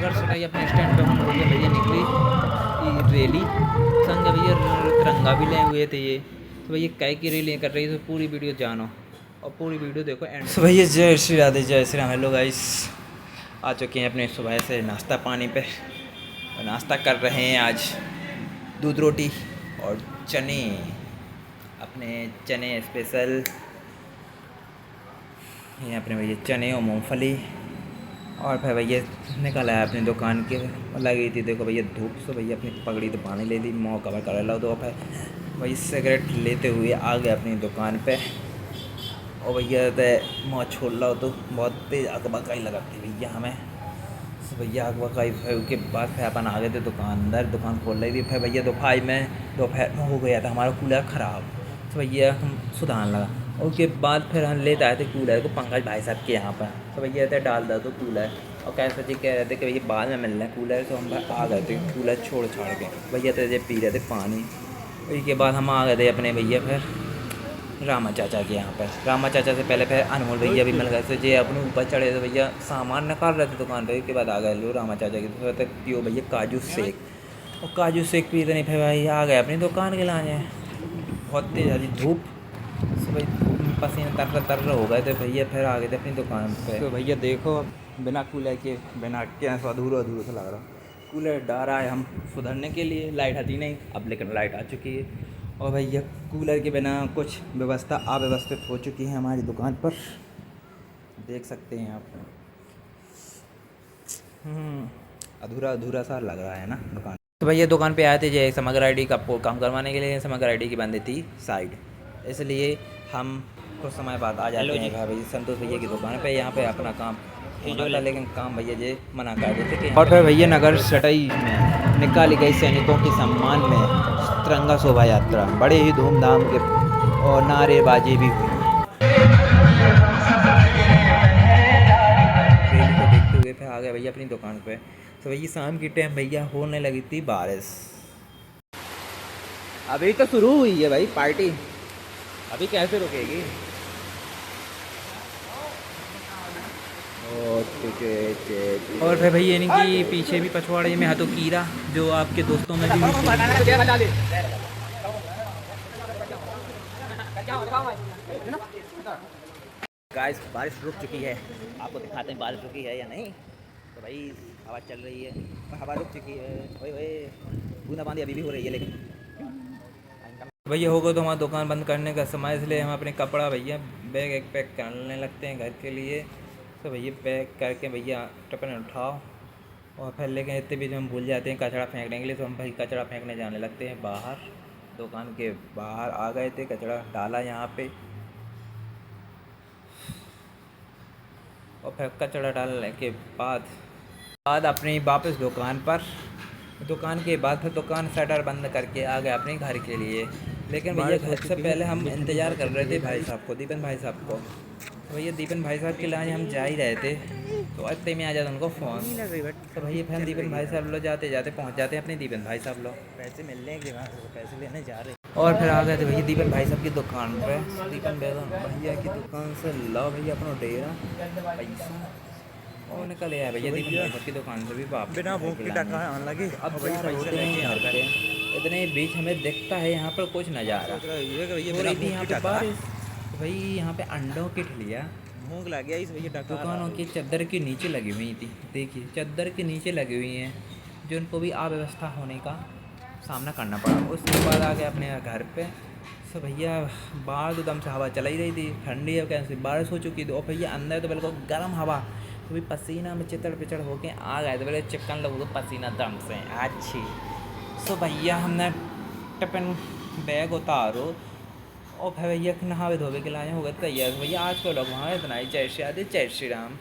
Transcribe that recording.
नगर सटाई अपने स्टैंड पे हम रुके भैया, निकली रैली संग भैया, तिरंगा भी ले हुए थे ये। तो भैया कै की रैली कर रही, तो पूरी वीडियो जानो और पूरी वीडियो देखो एंड। तो भैया जय श्री राधे, जय श्री राम। हेलो गाइस, आ चुके हैं अपने सुबह से नाश्ता पानी पे और नाश्ता कर रहे हैं आज दूध रोटी और चने, अपने चने स्पेशल। ये अपने भैया चने और मूंगफली, और फिर भैया निकल आया अपनी दुकान के, लगी थी देखो भैया धूप से, भैया अपनी पगड़ी तो पानी ले ली, मुँह कवर कर लो। तो फिर भैया सिगरेट लेते हुए आ गए अपनी दुकान पे, और भैया तो मुँह छोड़ लो तो बहुत तेज़ अकबकाई लगाती भैया हमें। तो भैया अकबकाई के बाद फिर अपन आ गए थे दुकानदार, दुकान खोल रही थी। फिर भैया दोपहर में हो गया था हमारा कूलर ख़राब, तो भैया हम सुधारने लगा। उसके बाद फिर हम लेते आए थे कूलर को पंकज भाई साहब के यहाँ पर। तो भैया थे डाल दो तो कूलर, और कैसे जी कह रहे थे कि भैया बाद में मिल रहे हैं कूलर, तो हम आ गए थे कूलर छोड़ छाड़ के। भैया तो ये पी रहे थे पानी। उसके बाद हम आ गए थे अपने भैया फिर रामा चाचा के यहाँ पर। रामा चाचा से पहले फिर अनमोल भैया भी मिल गए थे, जे अपने ऊपर चढ़े थे भैया, सामान निकाल रहे थे दुकान पर। उसके बाद आ गए लो रामा चाचा की, तो पियो भैया काजू शेक, और काजू शेक पीते नहीं फिर भाई आ गए अपनी दुकान के लाने। बहुत तेज़ आई धूप, तो भाई धूप में पसीने तर हो गए थे भैया, फिर आ गए थे अपनी दुकान पे। तो भैया देखो बिना कूलर के, बिना क्या अधूरा अधूरा सा लग रहा। कूलर डाला है हम सुधरने के लिए, लाइट आती नहीं अब, लेकिन लाइट आ चुकी है। और भैया कूलर के बिना कुछ व्यवस्था अव्यवस्थित हो चुकी है हमारी दुकान पर, देख सकते हैं आप। अधूरा अधूरा सा लग रहा है ना दुकान। तो भैया दुकान पे आए थे जो समग्र आईडी का काम करवाने के लिए। समग्र आईडी की बंदी थी साइड, इसलिए हम कुछ समय बाद आ जाते हैं भाई संतोष भैया की दुकान पे। यहाँ पे अपना काम होना था, लेकिन काम भैया जी मना कर देते कि। और फिर भैया नगर सटाई में निकाली गई सैनिकों के सम्मान में तिरंगा शोभा यात्रा बड़े ही धूमधाम के और नारेबाजी भी हुई। रैली को देखते हुए फिर आ गए भैया अपनी दुकान पे। तो भैया शाम की टाइम भैया होने लगी थी बारिश। अभी तो शुरू हुई है भाई पार्टी, अभी कैसे रुकेगी। और फिर भैया इनकी पीछे भी पछवाड़े में हाथों कीरा, जो आपके दोस्तों में भी गाइस बारिश रुक चुकी है, आपको दिखाते हैं बारिश रुकी है या नहीं। तो भाई हवा चल रही है, हवा रुक चुकी है, ओए बूंदाबांदी अभी भी हो रही है। लेकिन भैया होगा तो हमारा दुकान बंद करने का समय, इसलिए हम अपने कपड़ा भैया बैग एक पैक करने लगते हैं घर के लिए। तो भैया पैक करके भैया टिफिन उठाओ, और फिर लेकिन इतने भी हम भूल जाते हैं कचरा फेंकने के लिए, तो हम भाई कचरा फेंकने जाने लगते हैं बाहर। दुकान के बाहर आ गए थे, कचरा डाला यहाँ पे, और फिर कचरा डालने के बाद अपनी वापस दुकान पर। दुकान के बाद फिर दुकान शटर बंद करके आ गए अपने घर के लिए। लेकिन भैया घर से पहले हम इंतज़ार कर रहे थे भाई साहब को, दीपन भाई साहब को। तो भैया दीपन भाई साहब के लाने हम जा ही रहे थे, तो इतने में आ जाता उनको फ़ोन। तो भैया फिर दीपन भाई साहब लोग जाते जाते पहुंच जाते हैं अपने दीपन भाई साहब लोग, पैसे मिलने के बाद पैसे लेने जा रहे। और फिर आ गए थे भैया दीपन भाई साहब की दुकान पे। दीपन भैया की दुकान से लो भैया अपना डेरा पैसा, और निकल आया भैया दीपन भाई साहब की दुकान से भी वापस बिना भूख की टका आने लगे। अब भैया पैसे नहीं घर पे, इतने बीच हमें दिखता है यहाँ पर कुछ नज़ारा हो रही थी यहाँ पे बारिश। तो भाई यहाँ पे अंडों की ठिलिया भूख लग गया इस भैया दुकानों की चादर के नीचे लगी हुई थी, देखिए चादर के नीचे लगी हुई हैं, जो उनको भी अव्यवस्था होने का सामना करना पड़ा। उसके बाद आ गए अपने घर पे। तो भैया बाहर तो दम से हवा चला ही रही थी, ठंडी है कैसे बारिश हो चुकी थी, और भैया अंदर तो बिल्कुल गर्म हवा। तो भी पसीना में चितड़ पिचड़ होके आ गए थे, बोले चिकन लोगों को पसीना दम से अच्छी। तो भैया हमने टिफिन बैग उतारो, और फिर भैया नहावे धोवे के लाए हो गए तैयार। भैया आज को लोग वहाँ इतना ही। जय श्री राधे, जय श्री राम।